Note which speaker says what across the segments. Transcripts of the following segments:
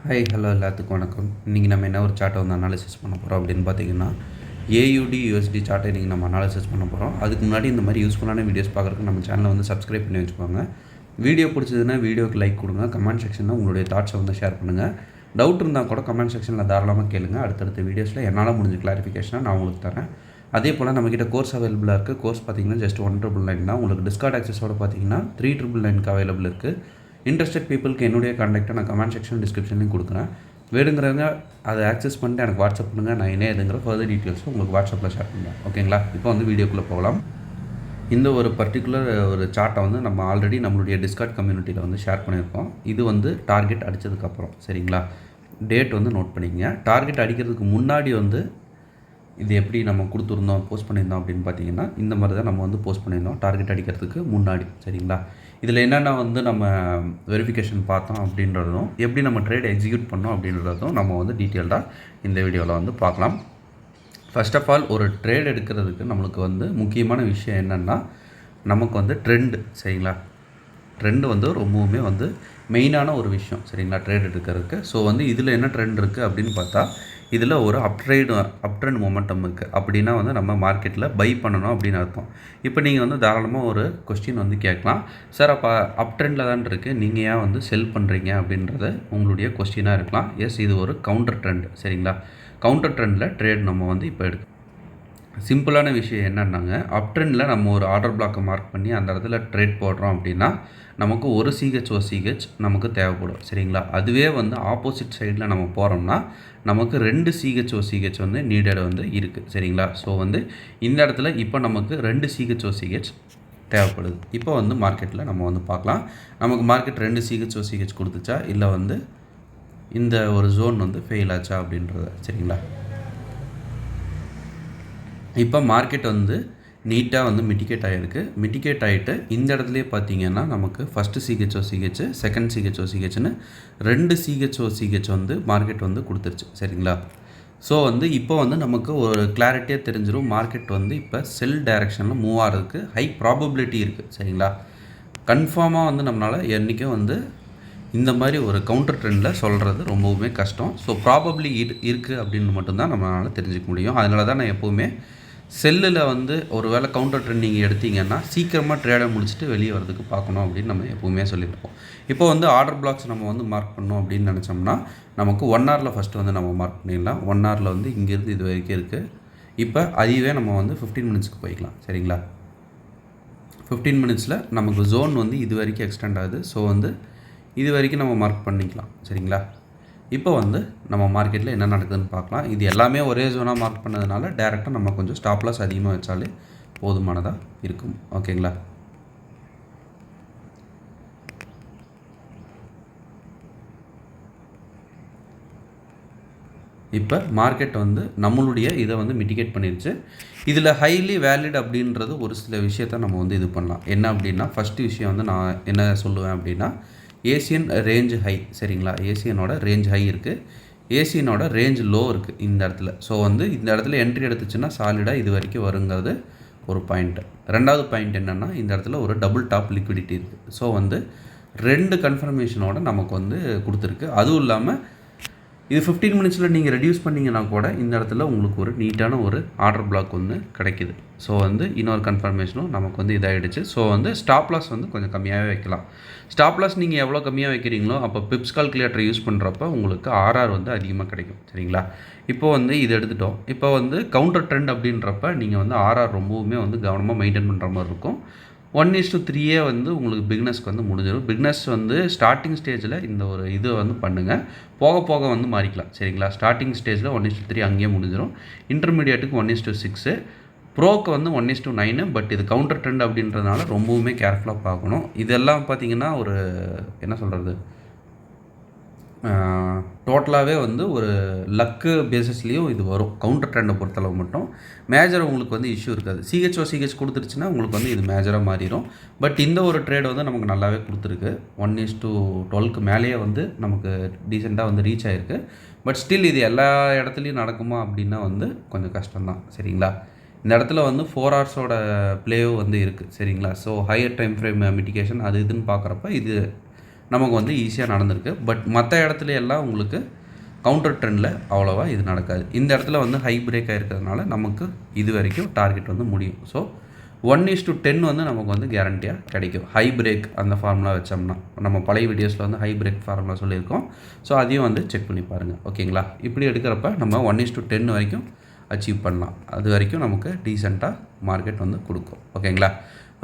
Speaker 1: Hi hello எல்லாத்துக்கும் வணக்கம். இன்றைக்கி நம்ம என்ன ஒரு சார்ட்டை வந்து அனாலிசிஸ் பண்ண போகிறோம் அப்படின்னு பார்த்தீங்கன்னா, ஏயுடி யூஎஸ்டி சார்ட்டை இன்றைக்கி நம்ம அனாலிசிஸ் பண்ண போகிறோம். அதுக்கு முன்னாடி இந்த மாதிரி யூஸ்ஃபுல்லான வீடியோஸ் பார்க்குறதுக்கு நம்ம சேனலை வந்து சப்ஸ்கிரைப் பண்ணி வச்சுக்கோங்க. வீடியோ பிடிச்சதுன்னா வீடியோக்கு லைக் கொடுங்க. கமெண்ட் செக்ஷனில் உங்களுடைய தாட்ஸை வந்து ஷேர் பண்ணுங்கள். டவுட் இருந்தால் கூட கமெண்ட் செக்ஷனில் தாராளமாக கேளுங்க. அடுத்தடுத்த வீடியோஸில் என்னால் முடிஞ்ச கிளாரிஃபிகேஷனை நான் உங்களுக்கு தரேன். அதே போல் நம்மக்கிட்ட கோர்ஸ் அவைலபிளாக இருக்குது. கோர்ஸ் பார்த்தீங்கன்னா ஜஸ்ட் 1,999 தான். உங்களுக்கு டிஸ்கார்ட் ஆக்சஸோடு பார்த்தீங்கன்னா 3,999 அவைலபிள் இருக்குது. இன்ட்ரெஸ்டட் பீப்புளுக்கு என்னுடைய கான்டாக்டை நான் கமெண்ட் செக்ஷன் டிஸ்கிரிப்ஷன்லையும் கொடுக்குறேன். வேணுங்கிறவங்க அதை ஆக்சஸ் பண்ணிட்டு எனக்கு வாட்ஸ்அப் பண்ணுங்கள். நான் என்ன எதுங்கிற ஃபர்தர் டீட்டெயில்ஸும் உங்களுக்கு வாட்ஸ்அப்பில் ஷேர் பண்ணுறேன். ஓகேங்களா? இப்போ வந்து வீடியோக்குள்ளே போகலாம். இந்த ஒரு பர்டிகுலர் ஒரு சார்ட்டை வந்து நம்ம ஆல்ரெடி நம்மளுடைய டிஸ்கார்ட் கம்யூனிட்டியில் வந்து ஷேர் பண்ணியிருக்கோம். இது வந்து டார்கெட் அடித்ததுக்கப்புறம் சரிங்களா? டேட் வந்து நோட் பண்ணிக்கங்க. டார்கெட் அடிக்கிறதுக்கு முன்னாடி வந்து இது எப்படி நம்ம கொடுத்துருந்தோம் போஸ்ட் பண்ணியிருந்தோம் அப்படின்னு பார்த்தீங்கன்னா, இந்த மாதிரி தான் நம்ம வந்து போஸ்ட் பண்ணியிருந்தோம் டார்கெட் அடிக்கிறதுக்கு முன்னாடி சரிங்களா? இதில் என்னென்ன வந்து நம்ம வெரிஃபிகேஷன் பார்த்தோம் அப்படின்றதும், எப்படி நம்ம ட்ரேட் எக்ஸிக்யூட் பண்ணோம் அப்படின்றதும் நம்ம வந்து டீட்டெயில்டாக இந்த வீடியோவில் வந்து பார்க்கலாம். ஃபர்ஸ்ட் ஆஃப் ஆல் ஒரு ட்ரேட் எடுக்கிறதுக்கு நம்மளுக்கு வந்து முக்கியமான விஷயம் என்னென்னா, நமக்கு வந்து ட்ரெண்டு சரிங்களா? ட்ரெண்டு வந்து ரொம்பவுமே வந்து மெயினான ஒரு விஷயம் சரிங்களா ட்ரேட் எடுக்கிறதுக்கு. ஸோ வந்து இதில் என்ன ட்ரெண்ட் இருக்குது அப்படின்னு பார்த்தா, இதில் ஒரு அப் ட்ரெண்ட் மொமெண்டம் இருக்குது. அப்படின்னா வந்து நம்ம மார்க்கெட்டில் பை பண்ணணும் அப்படின்னு அர்த்தம். இப்போ நீங்கள் வந்து தாராளமாக ஒரு கொஸ்டின் வந்து கேட்கலாம், சார் அப்போ அப் ட்ரெண்டில் தான் இருக்குது, நீங்கள் ஏன் வந்து செல் பண்ணுறீங்க அப்படின்றது உங்களுடைய கொஸ்டினாக இருக்கலாம். எஸ், இது ஒரு கவுண்டர் ட்ரெண்ட் சரிங்களா? கவுண்டர் ட்ரெண்டில் ட்ரேட் நம்ம வந்து இப்போ எடுக்கும். சிம்பிளான விஷயம் என்னன்னாங்க, அப் ட்ரெண்டில் நம்ம ஒரு ஆர்டர் பிளாக்கை மார்க் பண்ணி அந்த இடத்துல ட்ரேட் போடுறோம் அப்படின்னா நமக்கு ஒரு சிஹெச் நமக்கு தேவைப்படும் சரிங்களா? அதுவே வந்து ஆப்போசிட் சைடில் நம்ம போகிறோம்னா நமக்கு 2 சிஹெச் வந்து நீடட் வந்து இருக்குது சரிங்களா? ஸோ வந்து இந்த இடத்துல இப்போ நமக்கு 2 சிஹெச் தேவைப்படுது. இப்போ வந்து மார்க்கெட்டில் நம்ம வந்து பார்க்கலாம், நமக்கு மார்க்கெட் 2 சிஹெச் கொடுத்துச்சா இல்லை வந்து இந்த ஒரு ஜோன் வந்து ஃபெயில் ஆச்சா அப்படின்றத சரிங்களா? இப்போ மார்க்கெட் வந்து நீட்டாக வந்து மிட்டிகேட் ஆகிருக்கு. மிட்டிகேட் ஆகிட்டு இந்த இடத்துலையே பார்த்தீங்கன்னா நமக்கு ஃபஸ்ட்டு சிஹெச் செகண்ட் சிஹெச்னு 2 சிஹெச் வந்து மார்க்கெட் வந்து கொடுத்துருச்சு சரிங்களா? ஸோ வந்து இப்போ வந்து நமக்கு ஒரு கிளாரிட்டியாக தெரிஞ்சிடும், மார்க்கெட் வந்து இப்போ செல் டைரெக்ஷனில் மூவ் ஆகிறதுக்கு ஹை ப்ராபபிலிட்டி இருக்குது சரிங்களா? கன்ஃபார்மாக வந்து நம்மளால் என்றைக்கும் வந்து இந்த மாதிரி ஒரு கவுண்டர் ட்ரெண்டில் சொல்கிறது ரொம்பவுமே கஷ்டம். ஸோ ப்ராபப்ளி இருக்குது அப்படின்னு மட்டும்தான் நம்மளால் தெரிஞ்சிக்க முடியும். அதனால தான் நான் எப்போவுமே செல்லில் வந்து ஒரு வேளை கவுண்டர் ட்ரெண்ட் நீங்கள் எடுத்தீங்கன்னா சீக்கிரமாக ட்ரேடை முடிச்சுட்டு வெளியே வரதுக்கு பார்க்கணும் அப்படின்னு நம்ம எப்போவுமே சொல்லியிருப்போம். இப்போ வந்து ஆர்டர் பிளாக்ஸ் நம்ம வந்து மார்க் பண்ணோம் அப்படின்னு நினச்சோம்னா நமக்கு 1 ஹவரில் ஃபஸ்ட்டு வந்து நம்ம மார்க் பண்ணிடலாம். 1 ஹவரில் வந்து இங்கேருந்து இது வரைக்கும் இருக்குது. இப்போ அதுவே நம்ம வந்து 15 மினிட்ஸ்க்கு போய்க்கலாம் சரிங்களா? 15 மினிட்ஸில் நமக்கு ஜோன் வந்து இது வரைக்கும் எக்ஸ்டெண்ட் ஆகுது. ஸோ வந்து இது வரைக்கும் நம்ம மார்க் பண்ணிக்கலாம் சரிங்களா? இப்போ வந்து நம்ம மார்க்கெட்டில் என்ன நடக்குதுன்னு பார்க்கலாம். இது எல்லாமே ஒரே ஜோனாக மார்க் பண்ணதுனால டேரெக்டாக நம்ம கொஞ்சம் ஸ்டாப் லாஸ் அதிகமாக வச்சாலே போதுமானதாக இருக்கும். ஓகேங்களா? இப்போ மார்க்கெட் வந்து நம்மளுடைய இதை வந்து மிட்டிகேட் பண்ணிடுச்சு. இதில் ஹைலி வேலிட் அப்படின்றது ஒரு சில விஷயத்த நம்ம வந்து இது பண்ணலாம். என்ன அப்படின்னா, ஃபஸ்ட்டு விஷயம் வந்து நான் என்ன சொல்லுவேன் அப்படின்னா, ஏசியன் ரேஞ்ச் ஹை சரிங்களா? ஏசியனோட ரேஞ்ச் ஹை இருக்குது, ஏசியனோட ரேஞ்ச் லோ இருக்குது இந்த இடத்துல. ஸோ வந்து இந்த இடத்துல என்ட்ரி எடுத்துச்சுன்னா சாலிடாக இது வரைக்கும் வருங்கிறது ஒரு பாயிண்ட்டு. ரெண்டாவது பாயிண்ட் என்னென்னா, இந்த இடத்துல ஒரு டபுள் டாப் லிக்விடிட்டி இருக்குது. ஸோ வந்து 2 கன்ஃபர்மேஷனோட நமக்கு வந்து கொடுத்துருக்கு. அதுவும் இல்லாமல் இது 15 மினிட்ஸில் நீங்கள் ரெடியூஸ் பண்ணிங்கன்னா கூட இந்த இடத்துல உங்களுக்கு ஒரு நீட்டான ஒரு ஆர்டர் பிளாக் வந்து கிடைக்கிது. ஸோ வந்து இன்னொரு கன்ஃபர்மேஷனும் நமக்கு வந்து இதாகிடுச்சு. ஸோ வந்து ஸ்டாப் லாஸ் வந்து கொஞ்சம் கம்மியாகவே வைக்கலாம். ஸ்டாப் லாஸ் நீங்கள் எவ்வளோ கம்மியாக வைக்கிறீங்களோ அப்போ பிப்ஸ் கால்குலேட்டர் யூஸ் பண்ணுறப்ப உங்களுக்கு ஆர்ஆர் வந்து அதிகமாக கிடைக்கும் சரிங்களா? இப்போ வந்து இது எடுத்துட்டோம். இப்போ வந்து கவுண்டர் ட்ரெண்ட் அப்படின்றப்ப நீங்கள் வந்து ஆர்ஆர் ரொம்பவுமே வந்து கவனமாக மெயின்டைன் பண்ணுற மாதிரி இருக்கும். 1:3 வந்து உங்களுக்கு பிகினஸ்க்கு வந்து முடிஞ்சிடும். பிகினஸ் வந்து ஸ்டார்டிங் ஸ்டேஜில் இந்த ஒரு இது வந்து பண்ணுங்கள், போக போக வந்து மாறிக்கலாம் சரிங்களா? ஸ்டார்டிங் ஸ்டேஜில் 1:3 அங்கேயே முடிஞ்சிடும். இன்டர்மீடியட்டுக்கு 1:6, ப்ரோக்கு வந்து 1:9. பட் இது கவுண்டர் ட்ரெண்ட் அப்படின்றதுனால ரொம்பவுமே கேர்ஃபுல்லாக பார்க்கணும். இதெல்லாம் பார்த்தீங்கன்னா ஒரு என்ன சொல்கிறது, டோட்டலாகவே வந்து ஒரு லக்கு பேசிஸ்லேயும் இது வரும். கவுண்டர் ட்ரெண்டை பொறுத்தளவு மட்டும் மேஜர் உங்களுக்கு வந்து இஷ்யூ இருக்காது. சிஹெச் கொடுத்துருச்சுன்னா உங்களுக்கு வந்து இது மேஜராக மாறிடும். பட் இந்த ஒரு ட்ரேட் வந்து நமக்கு நல்லாவே கொடுத்துருக்கு. 1:12க்கு மேலேயே வந்து நமக்கு டீசெண்டாக வந்து ரீச் ஆகிருக்கு. பட் ஸ்டில் இது எல்லா இடத்துலையும் நடக்குமா அப்படின்னா வந்து கொஞ்சம் கஷ்டம்தான் சரிங்களா? இந்த இடத்துல வந்து 4 ஹவர்ஸோட ப்ளேவும் வந்து இருக்குது சரிங்களா? So higher time frame mitigation அது இதுன்னு பார்க்குறப்ப இது நமக்கு வந்து ஈஸியாக நடந்திருக்கு. பட் மற்ற இடத்துல எல்லாம் உங்களுக்கு கவுண்டர் ட்ரெண்டில் அவ்வளோவா இது நடக்காது. இந்த இடத்துல வந்து ஹை பிரேக் ஆகிருக்கிறதுனால நமக்கு இது வரைக்கும் டார்கெட் வந்து முடியும். ஸோ 1:10 வந்து நமக்கு வந்து கேரண்டியாக கிடைக்கும். ஹை பிரேக் அந்த ஃபார்முலா வச்சோம்னா நம்ம பழைய வீடியோஸில் வந்து ஹை பிரேக் ஃபார்முலா சொல்லியிருக்கோம். ஸோ அதையும் வந்து செக் பண்ணி பாருங்கள். ஓகேங்களா? இப்படி எடுக்கிறப்ப நம்ம 1:10 வரைக்கும் அச்சீவ் பண்ணலாம். அது வரைக்கும் நமக்கு டீசெண்டாக மார்க்கெட் வந்து கொடுக்கும். ஓகேங்களா?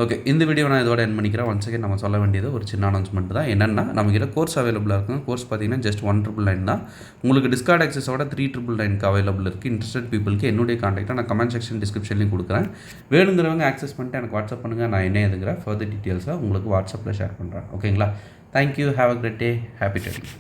Speaker 1: ஓகே, இந்த வீடியோ நான் இதோட என் பண்ணிக்கிறேன். ஒன்ஸ் அகேன் நம்ம சொல்ல வேண்டியது ஒரு சின்ன அனௌன்ஸ்மெண்ட் தான். என்னென்னா நம்மகிட்ட கோர்ஸ் அவைலபிளாக இருக்குங்க. கோர்ஸ் பார்த்தீங்கன்னா ஜஸ்ட் 1,999 தான். உங்களுக்கு டிஸ்கார்ட் ஆக்சஸோட 3,999 அவைலபிள் இருக்குது. இன்ட்ரெஸ்டட் பீப்புளுக்கு என்னுடைய கான்டாக்டாக நான் கமெண்ட் செக்ஷன் டிஸ்கிரிப்ஷன்லையும் கொடுக்குறேன். வேணுங்கிறவங்க ஆக்சஸ் பண்ணிட்டு எனக்கு வாட்ஸ்அப் பண்ணுங்கள். நான் என்ன எதுக்குறேன் ஃபர்தர் டீட்டெயில்ஸாக உங்களுக்கு வாட்ஸ்அப்பில் ஷேர் பண்ணுறேன். ஓகேங்களா? Thank you. Have a great day. Happy trading.